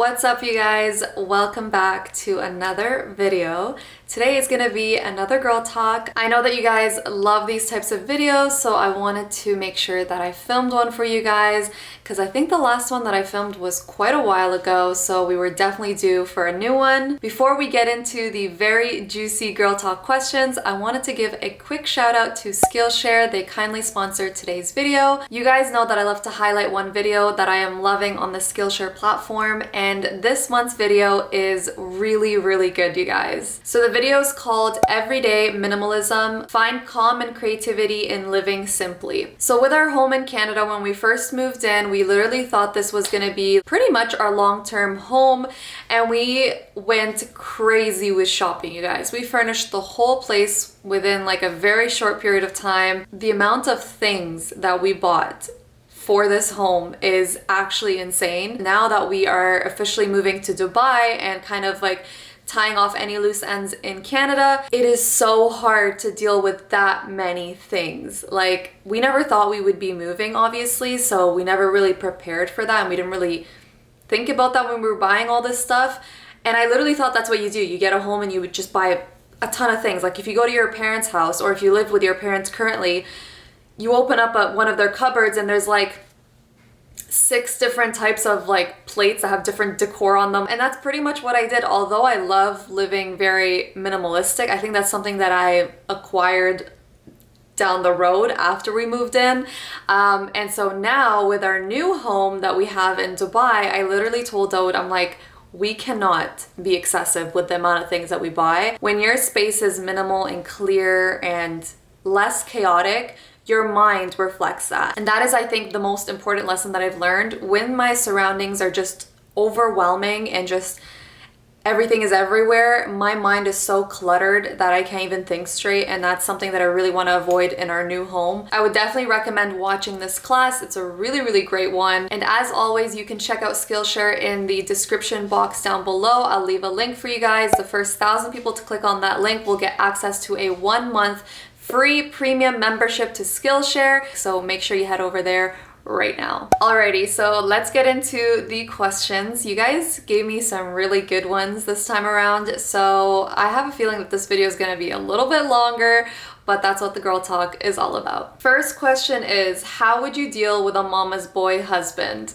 What's up, you guys? Welcome back to another video. Today is gonna be another girl talk. I know that you guys love these types of videos, so I wanted to make sure that I filmed one for you guys because I think the last one that I filmed was quite a while ago, so we were definitely due for a new one. Before we get into the very juicy girl talk questions, I wanted to give a quick shout out to Skillshare. They kindly sponsored today's video. You guys know that I love to highlight one video that I am loving on the Skillshare platform, and this month's video is really good, you guys. So the video is called Everyday Minimalism: Find Calm and Creativity in Living Simply. So with our home in Canada, when we first moved in, we literally thought this was gonna be pretty much our long-term home, and we went crazy with shopping, you guys. We furnished the whole place within like a very short period of time. The amount of things that we bought for this home is actually insane. Now that we are officially moving to Dubai and kind of like tying off any loose ends in Canada, it is so hard to deal with that many things. Like, we never thought we would be moving, obviously, so we never really prepared for that, and we didn't really think about that when we were buying all this stuff. And I literally thought that's what you do. You get a home and you would just buy a ton of things. Like if you go to your parents' house, or if you live with your parents currently, you open up one of their cupboards and there's like 6 different types of like plates that have different decor on them. And that's pretty much what I did. Although I love living very minimalistic, I think that's something that I acquired down the road after we moved in. And so now with our new home that we have in Dubai, I literally told Daud, I'm like, we cannot be excessive with the amount of things that we buy. When your space is minimal and clear and less chaotic, your mind reflects that. And that is, I think, the most important lesson that I've learned. When my surroundings are just overwhelming and just everything is everywhere, my mind is so cluttered that I can't even think straight, and that's something that I really want to avoid in our new home. I would definitely recommend watching this class. It's a really great one. And as always, you can check out Skillshare in the description box down below. I'll leave a link for you guys. The first 1,000 people to click on that link will get access to a 1-month free premium membership to Skillshare, so make sure you head over there right now. Alrighty, so let's get into the questions. You guys gave me some really good ones this time around, so I have a feeling that this video is going to be a little bit longer, but that's what the girl talk is all about. First question is, how would you deal with a mama's boy husband?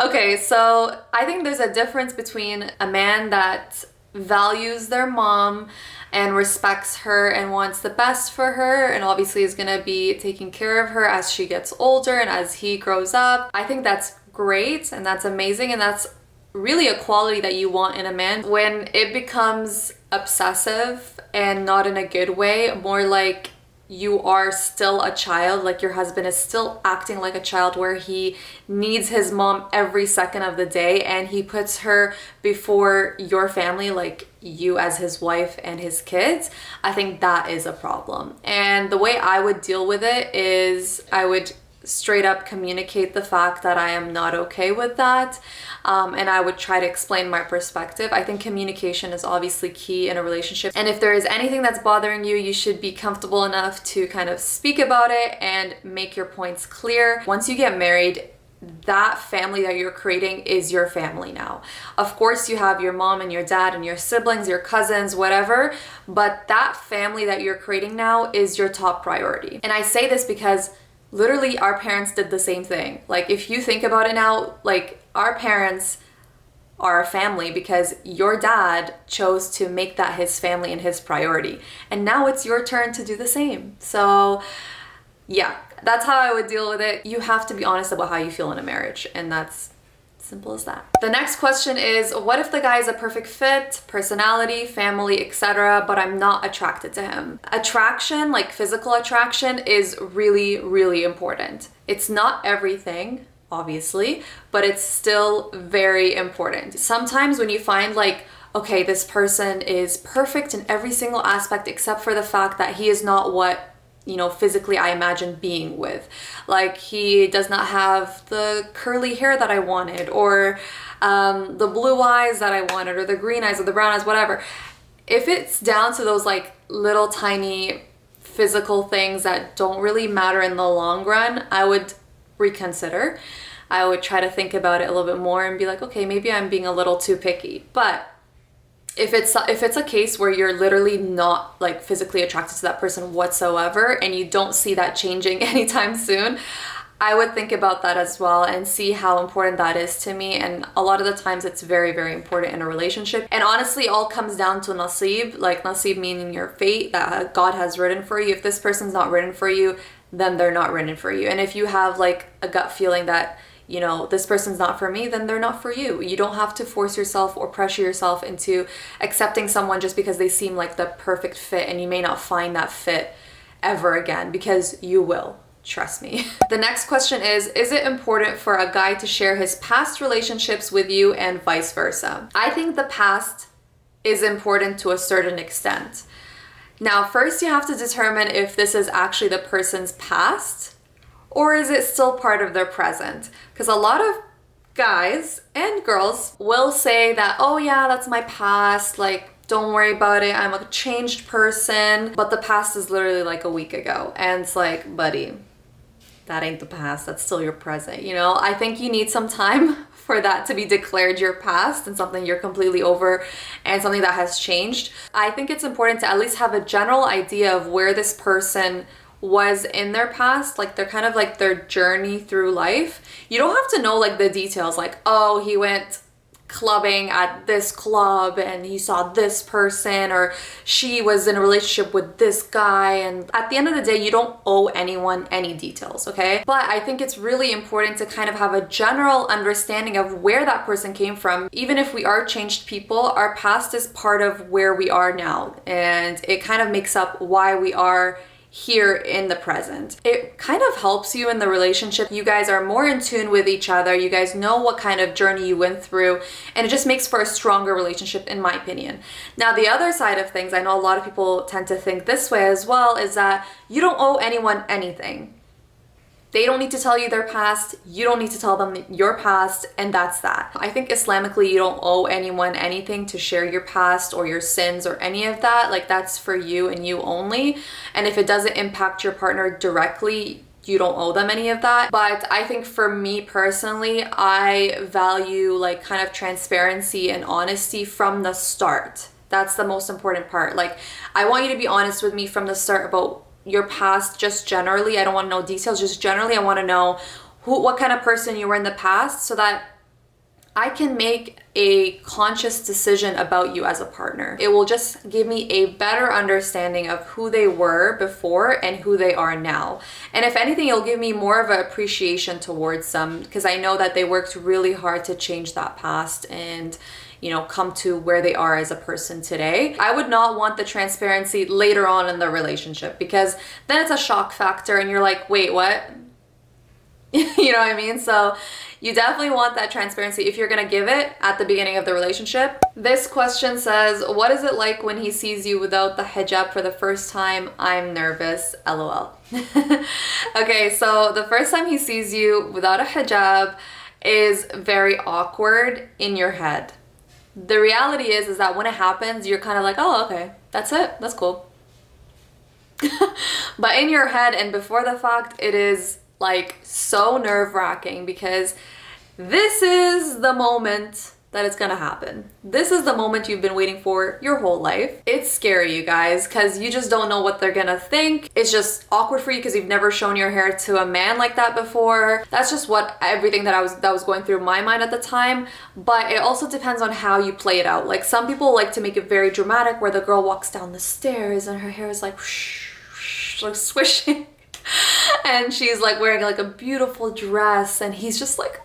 Okay, so I think there's a difference between a man that values their mom and respects her and wants the best for her, and obviously is gonna be taking care of her as she gets older and as he grows up. I think that's great and that's amazing, and that's really a quality that you want in a man. When it becomes obsessive and not in a good way, more like you are still a child, like your husband is still acting like a child where he needs his mom every second of the day and he puts her before your family, like you as his wife and his kids, I think that is a problem. And the way I would deal with it is I would straight up communicate the fact that I am not okay with that, and I would try to explain my perspective. I think communication is obviously key in a relationship, and if there is anything that's bothering you, you should be comfortable enough to kind of speak about it and make your points clear. Once you get married, that family that you're creating is your family now. Of course, you have your mom and your dad and your siblings, your cousins, whatever, but that family that you're creating now is your top priority. And I say this because literally our parents did the same thing. Like, if you think about it now, like, our parents are a family because your dad chose to make that his family and his priority. And now it's your turn to do the same. So yeah, that's how I would deal with it. You have to be honest about how you feel in a marriage, and that's simple as that. The next question is, what if the guy is a perfect fit, personality, family, etc., but I'm not attracted to him? Attraction, like physical attraction, is really important. It's not everything, obviously, but it's still very important. Sometimes when you find like, okay, this person is perfect in every single aspect except for the fact that he is not what, you know, physically I imagine being with. Like, he does not have the curly hair that I wanted, or the blue eyes that I wanted, or the green eyes, or the brown eyes, whatever. If it's down to those like little tiny physical things that don't really matter in the long run, I would reconsider. I would try to think about it a little bit more and be like, okay, maybe I'm being a little too picky. But if it's a case where you're literally not like physically attracted to that person whatsoever and you don't see that changing anytime soon, I would think about that as well and see how important that is to me. And a lot of the times it's very, very important in a relationship. And honestly, it all comes down to nasib, like nasib meaning your fate that God has written for you. If this person's not written for you, then they're not written for you. And if you have like a gut feeling that, you know, this person's not for me, then they're not for you. You don't have to force yourself or pressure yourself into accepting someone just because they seem like the perfect fit, and you may not find that fit ever again, because you will. Trust me. The next question is it important for a guy to share his past relationships with you and vice versa? I think the past is important to a certain extent. Now, first you have to determine if this is actually the person's past or is it still part of their present? Because a lot of guys and girls will say that, oh yeah, that's my past, like, don't worry about it, I'm a changed person, but the past is literally like a week ago. And it's like, buddy, that ain't the past, that's still your present, you know? I think you need some time for that to be declared your past and something you're completely over and something that has changed. I think it's important to at least have a general idea of where this person was in their past, like they're kind of like their journey through life. You don't have to know like the details, like, oh, he went clubbing at this club and he saw this person, or she was in a relationship with this guy. And at the end of the day, you don't owe anyone any details, okay? But I think it's really important to kind of have a general understanding of where that person came from. Even if we are changed people, our past is part of where we are now, and it kind of makes up why we are here in the present. It kind of helps you in the relationship. You guys are more in tune with each other. You guys know what kind of journey you went through, and it just makes for a stronger relationship, in my opinion. Now, the other side of things, I know a lot of people tend to think this way as well, is that you don't owe anyone anything. They don't need to tell you their past, you don't need to tell them your past, and that's that. I think Islamically, you don't owe anyone anything to share your past or your sins or any of that. Like, that's for you and you only. And if it doesn't impact your partner directly, you don't owe them any of that. But I think for me personally, I value like kind of transparency and honesty from the start. That's the most important part. Like, I want you to be honest with me from the start about your past, just generally. I don't want to know details, just generally. I want to know what kind of person you were in the past, so that I can make a conscious decision about you as a partner. It will just give me a better understanding of who they were before and who they are now. And if anything, it'll give me more of an appreciation towards them, because I know that they worked really hard to change that past and, you know, come to where they are as a person today. I would not want the transparency later on in the relationship, because then it's a shock factor and you're like, wait, what? You know what I mean? So you definitely want that transparency if you're gonna give it at the beginning of the relationship. This question says, what is it like when he sees you without the hijab for the first time? I'm nervous, LOL. Okay, so the first time he sees you without a hijab is very awkward in your head. The reality is that when it happens, you're kind of like, oh, okay, that's it, that's cool. But in your head and before the fact, it is like so nerve-wracking, because this is the moment that it's gonna happen. This is the moment you've been waiting for your whole life. It's scary, you guys, because you just don't know what they're gonna think. It's just awkward for you because you've never shown your hair to a man like that before. That's just what everything that was going through my mind at the time. But it also depends on how you play it out. Like, some people like to make it very dramatic, where the girl walks down the stairs and her hair is like whoosh, whoosh, like swishing. And she's like wearing like a beautiful dress, and he's just like,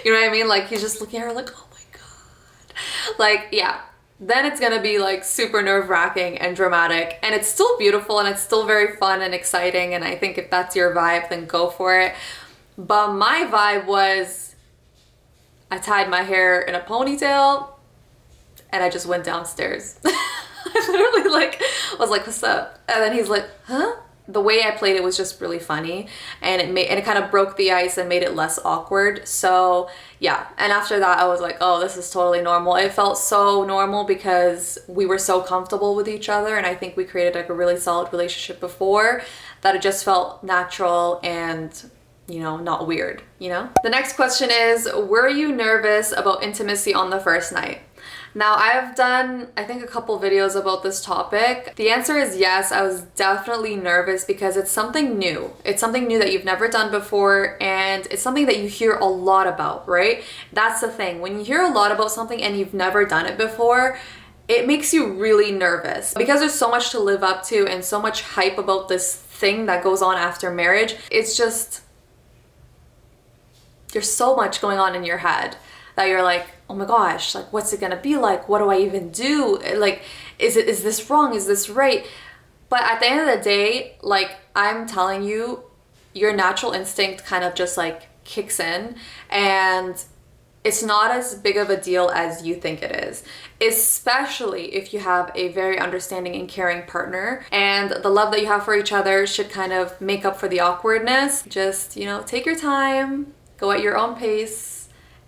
you know what I mean? Like, he's just looking at her like, oh my God. Like, yeah, then it's gonna be like super nerve-wracking and dramatic, and it's still beautiful and it's still very fun and exciting. And I think if that's your vibe, then go for it. But my vibe was, I tied my hair in a ponytail and I just went downstairs. I literally like was like, what's up? And then he's like, huh? The way I played it was just really funny, and it kind of broke the ice and made it less awkward. So yeah, and after that I was like, oh, this is totally normal. It felt so normal because we were so comfortable with each other, and I think we created like a really solid relationship before, that it just felt natural and you know, not weird, you know? The next question is, were you nervous about intimacy on the first night? Now, I've done, I think, a couple videos about this topic. The answer is yes, I was definitely nervous because it's something new. It's something new that you've never done before, and it's something that you hear a lot about, right? That's the thing. When you hear a lot about something and you've never done it before, it makes you really nervous because there's so much to live up to and so much hype about this thing that goes on after marriage. It's just, there's so much going on in your head that you're like, oh my gosh, like what's it gonna be like? What do I even do? Like, is this wrong? Is this right? But at the end of the day, like I'm telling you, your natural instinct kind of just like kicks in, and it's not as big of a deal as you think it is, especially if you have a very understanding and caring partner, and the love that you have for each other should kind of make up for the awkwardness. Just, you know, take your time, go at your own pace,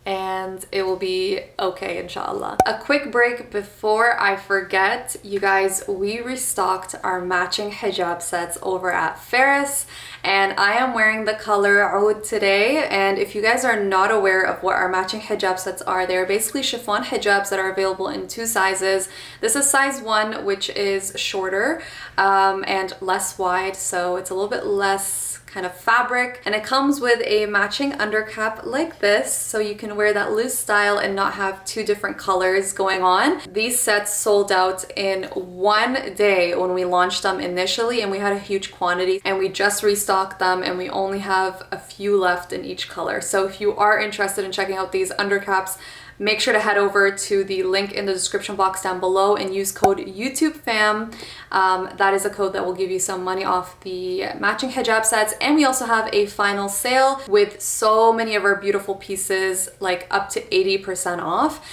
and it will be okay, inshallah. A quick break before I forget, you guys, we restocked our matching hijab sets over at Ferris, and I am wearing the color Oud today. And if you guys are not aware of what our matching hijab sets are, they're basically chiffon hijabs that are available in 2 sizes. This is size 1, which is shorter and less wide, so it's a little bit less kind of fabric, and it comes with a matching undercap like this, so you can wear that loose style and not have 2 different colors going on. These sets sold out in 1 day when we launched them initially, and we had a huge quantity, and we just restocked them, and we only have a few left in each color. So if you are interested in checking out these undercaps, make sure to head over to the link in the description box down below and use code YouTubeFam. That is a code that will give you some money off the matching hijab sets. And we also have a final sale with so many of our beautiful pieces, like up to 80% off,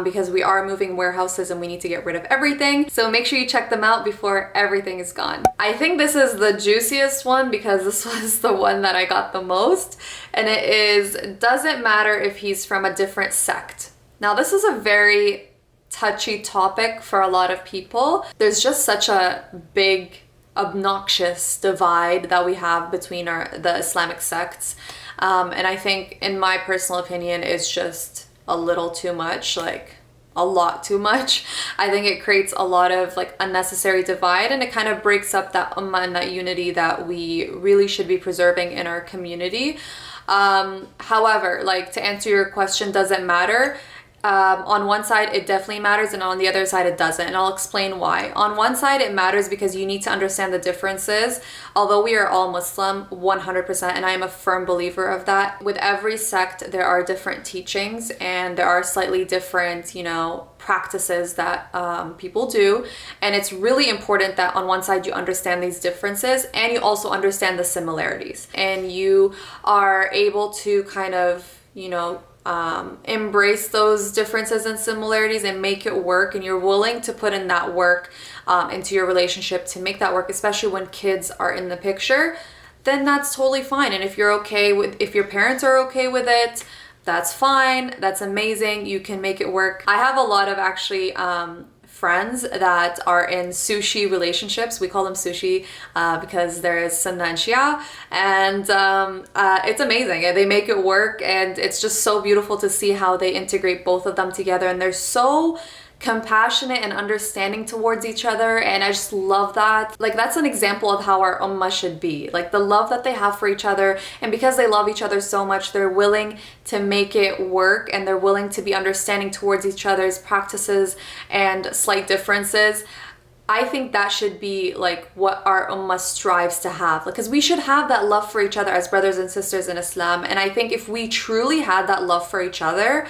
because we are moving warehouses and we need to get rid of everything. So make sure you check them out before everything is gone. I think this is the juiciest one because this was the one that I got the most, and it is, doesn't matter if he's from a different sect. Now, this is a very touchy topic for a lot of people. There's just such a big, obnoxious divide that we have between the Islamic sects. And I think, in my personal opinion, it's just a little too much, like a lot too much. I think it creates a lot of like unnecessary divide, and it kind of breaks up that ummah and that unity that we really should be preserving in our community. However, like to answer your question, does it matter? On one side it definitely matters, and on the other side it doesn't, and I'll explain why. On one side it matters because you need to understand the differences. Although we are all Muslim 100%, and I am a firm believer of that, with every sect there are different teachings and there are slightly different, you know, practices that people do, and it's really important that on one side you understand these differences and you also understand the similarities, and you are able to kind of, you know, embrace those differences and similarities and make it work, and you're willing to put in that work into your relationship to make that work, especially when kids are in the picture, then that's totally fine. And if you're okay with, if your parents are okay with it, that's fine, that's amazing, you can make it work. I have a lot of actually friends that are in sushi relationships. We call them sushi because there is Sunnah and Shia, and it's amazing. They make it work, and it's just so beautiful to see how they integrate both of them together, and they're so compassionate and understanding towards each other, and I just love that. Like, that's an example of how our ummah should be, like the love that they have for each other, and because they love each other so much, they're willing to make it work, and they're willing to be understanding towards each other's practices and slight differences. I think that should be like what our ummah strives to have, because we should have that love for each other as brothers and sisters in Islam. And I think if we truly had that love for each other,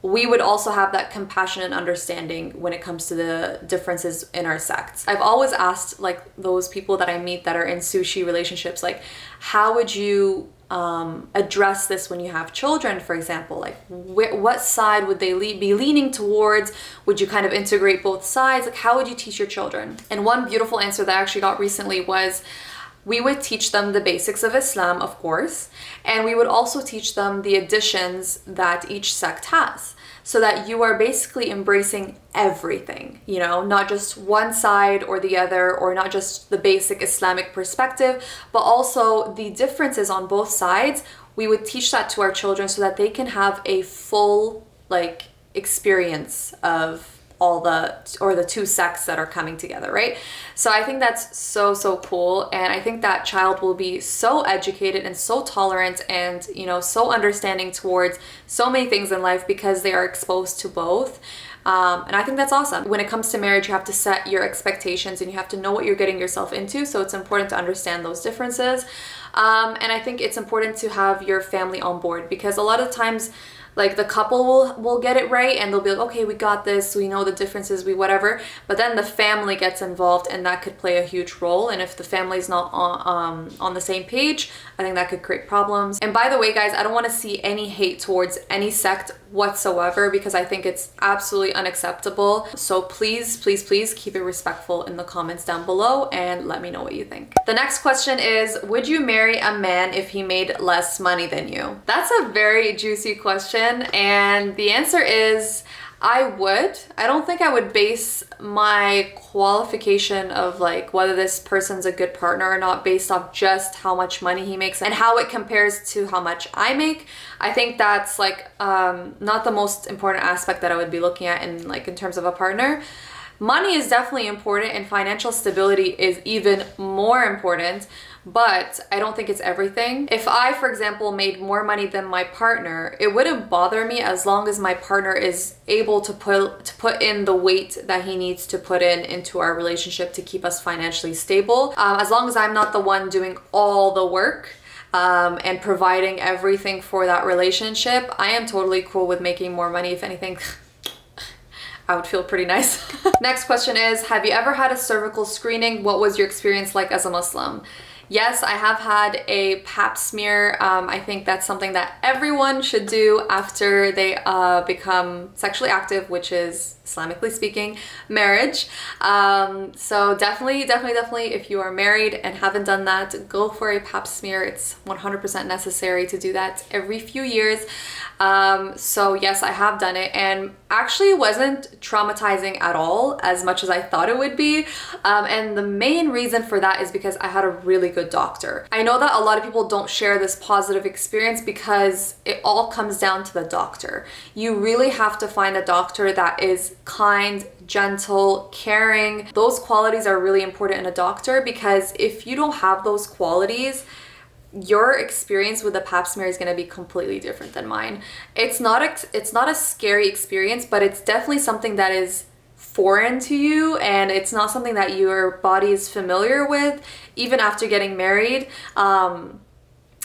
we would also have that compassion and understanding when it comes to the differences in our sects. I've always asked like those people that I meet that are in sushi relationships, like, how would you address this when you have children, for example? Like, what side would they be leaning towards? Would you kind of integrate both sides? Like, how would you teach your children? And one beautiful answer that I actually got recently was, we would teach them the basics of Islam, of course, and we would also teach them the additions that each sect has, so that you are basically embracing everything, you know, not just one side or the other, or not just the basic Islamic perspective, but also the differences on both sides. We would teach that to our children so that they can have a full like experience of all the two sects that are coming together, right? So I think that's so cool, and I think that child will be so educated and so tolerant and, you know, so understanding towards so many things in life because they are exposed to both. And I think that's awesome. When it comes to marriage, you have to set your expectations and you have to know what you're getting yourself into, so it's important to understand those differences. And I think it's important to have your family on board, because a lot of times like the couple will get it right and they'll be like, okay, we got this, we know the differences, we whatever, but then the family gets involved and that could play a huge role. And if the family's not on the same page, I think that could create problems. And by the way, guys, I don't want to see any hate towards any sect whatsoever, because I think it's absolutely unacceptable. So please keep it respectful in the comments down below and let me know what you think. The next question is, would you marry a man if he made less money than you? That's a very juicy question, and the answer is I would. I don't think I would base my qualification of like whether this person's a good partner or not based off just how much money he makes and how it compares to how much I make. I think that's like not the most important aspect that I would be looking at in terms of a partner. Money is definitely important and financial stability is even more important, but I don't think it's everything. If I, for example, made more money than my partner, it wouldn't bother me as long as my partner is able to put in the weight that he needs to put into our relationship to keep us financially stable. As long as I'm not the one doing all the work and providing everything for that relationship, I am totally cool with making more money. If anything, I would feel pretty nice. Next question is, have you ever had a cervical screening? What was your experience like as a Muslim? Yes, I have had a pap smear. I think that's something that everyone should do after they become sexually active, which is, Islamically speaking, marriage. So definitely, if you are married and haven't done that, go for a pap smear. It's 100% necessary to do that every few years. So yes, I have done it, and actually it wasn't traumatizing at all as much as I thought it would be. And the main reason for that is because I had a really good doctor. I know that a lot of people don't share this positive experience because it all comes down to the doctor. You really have to find a doctor that is kind, gentle, caring. Those qualities are really important in a doctor, because if you don't have those qualities, your experience with a pap smear is going to be completely different than mine. It's not a scary experience, but it's definitely something that is foreign to you, and it's not something that your body is familiar with even after getting married.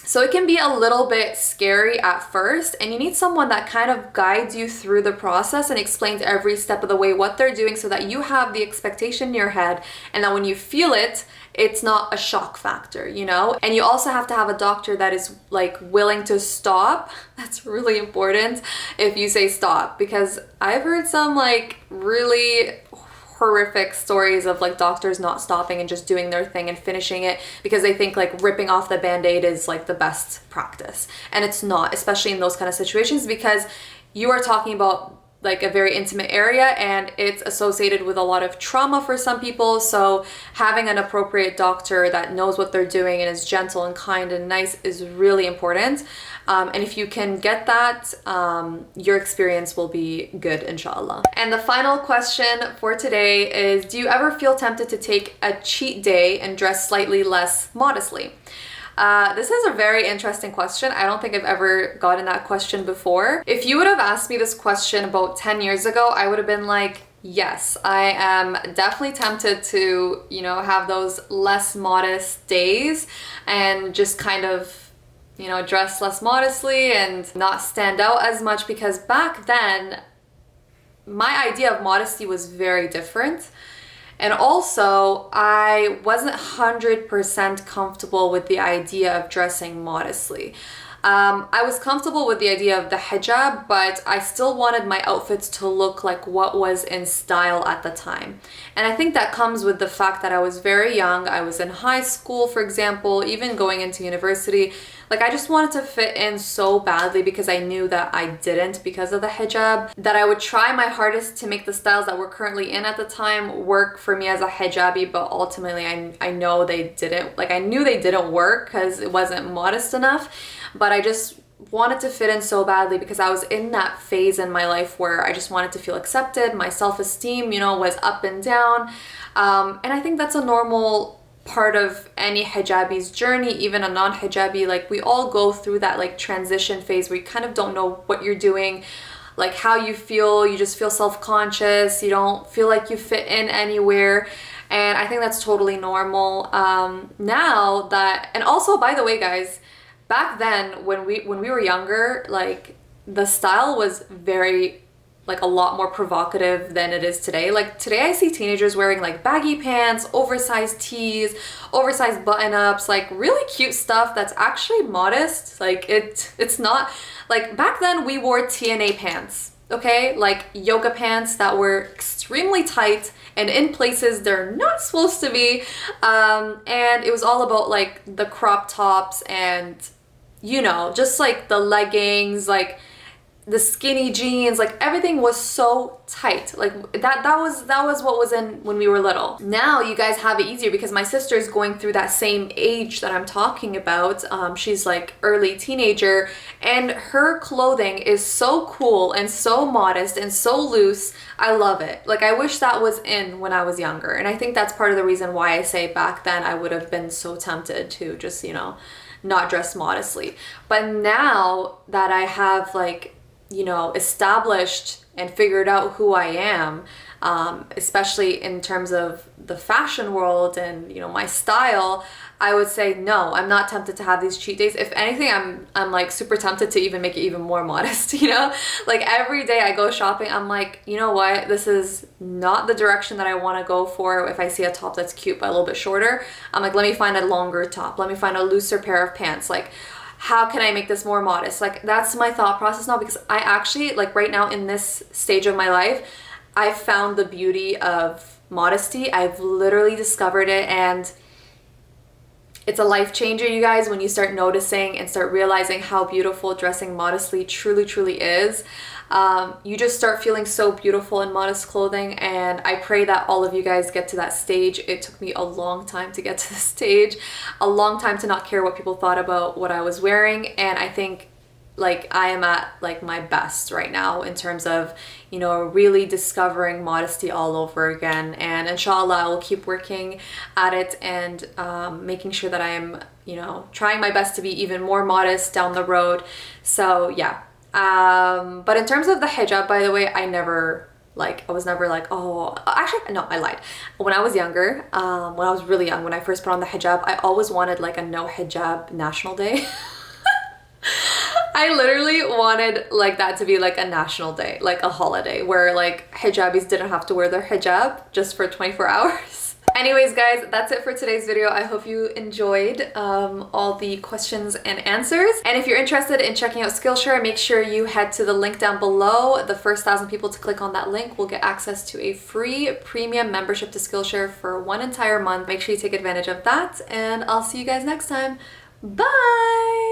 So it can be a little bit scary at first, and you need someone that kind of guides you through the process and explains every step of the way what they're doing, so that you have the expectation in your head, and that when you feel it, it's not a shock factor, you know? And you also have to have a doctor that is like willing to stop. That's really important if you say stop, because I've heard some like really horrific stories of like doctors not stopping and just doing their thing and finishing it because they think like ripping off the band-aid is like the best practice. And it's not, especially in those kind of situations, because you are talking about like a very intimate area and it's associated with a lot of trauma for some people. So having an appropriate doctor that knows what they're doing and is gentle and kind and nice is really important. And if you can get that, your experience will be good, inshallah. And the final question for today is, do you ever feel tempted to take a cheat day and dress slightly less modestly? This is a very interesting question. I don't think I've ever gotten that question before. If you would have asked me this question about 10 years ago, I would have been like, yes, I am definitely tempted to, you know, have those less modest days and just kind of, you know, dress less modestly and not stand out as much, because back then my idea of modesty was very different. And also, I wasn't 100% comfortable with the idea of dressing modestly. I was comfortable with the idea of the hijab, but I still wanted my outfits to look like what was in style at the time. And I think that comes with the fact that I was very young. I was in high school, for example, even going into university. Like, I just wanted to fit in so badly because I knew that I didn't because of the hijab, that I would try my hardest to make the styles that were currently in at the time work for me as a hijabi, but ultimately I know they didn't. Like, I knew they didn't work because it wasn't modest enough, but I just wanted to fit in so badly because I was in that phase in my life where I just wanted to feel accepted. My self-esteem, you know, was up and down. And I think that's a normal part of any hijabi's journey, even a non-hijabi. Like, we all go through that like transition phase where you kind of don't know what you're doing, like how you feel. You just feel self-conscious. You don't feel like you fit in anywhere. And I think that's totally normal. Now that, and also, by the way, guys, back then when we were younger, like, the style was very, like, a lot more provocative than it is today. Like, today I see teenagers wearing like baggy pants, oversized tees, oversized button-ups, like really cute stuff that's actually modest. Like, it's not, like, back then we wore TNA pants, okay? Like yoga pants that were extremely tight and in places they're not supposed to be. And it was all about like the crop tops and, you know, just like the leggings, like the skinny jeans, like everything was so tight. Like that was what was in when we were little. Now you guys have it easier because my sister is going through that same age that I'm talking about. She's like early teenager, and her clothing is so cool and so modest and so loose. I love it. Like, I wish that was in when I was younger. And I think that's part of the reason why I say back then I would have been so tempted to just, you know, not dress modestly. But now that I have, like, you know, established and figured out who I am, especially in terms of the fashion world and, you know, my style, I would say no, I'm not tempted to have these cheat days. If anything, I'm like super tempted to even make it even more modest, you know? Like, every day I go shopping, I'm like, you know what? This is not the direction that I want to go for. If I see a top that's cute but a little bit shorter, I'm like, let me find a longer top. Let me find a looser pair of pants. Like, how can I make this more modest? Like, that's my thought process now, because I actually, like, right now in this stage of my life, I've found the beauty of modesty. I've literally discovered it, and it's a life changer, you guys, when you start noticing and start realizing how beautiful dressing modestly truly is. You just start feeling so beautiful in modest clothing, and I pray that all of you guys get to that stage. It took me a long time to get to this stage, a long time to not care what people thought about what I was wearing, and I think, like, I am at like my best right now in terms of, you know, really discovering modesty all over again. And inshallah, I will keep working at it and making sure that I am, you know, trying my best to be even more modest down the road. So yeah. But in terms of the hijab, by the way, I was never like, oh, actually, no, I lied. When I was younger, when I was really young, when I first put on the hijab, I always wanted like a no hijab national day. I literally wanted like that to be like a national day, like a holiday where like hijabis didn't have to wear their hijab just for 24 hours. Anyways, guys, that's it for today's video. I hope you enjoyed all the questions and answers. And if you're interested in checking out Skillshare, make sure you head to the link down below. The first 1,000 people to click on that link will get access to a free premium membership to Skillshare for 1 entire month. Make sure you take advantage of that, and I'll see you guys next time. Bye!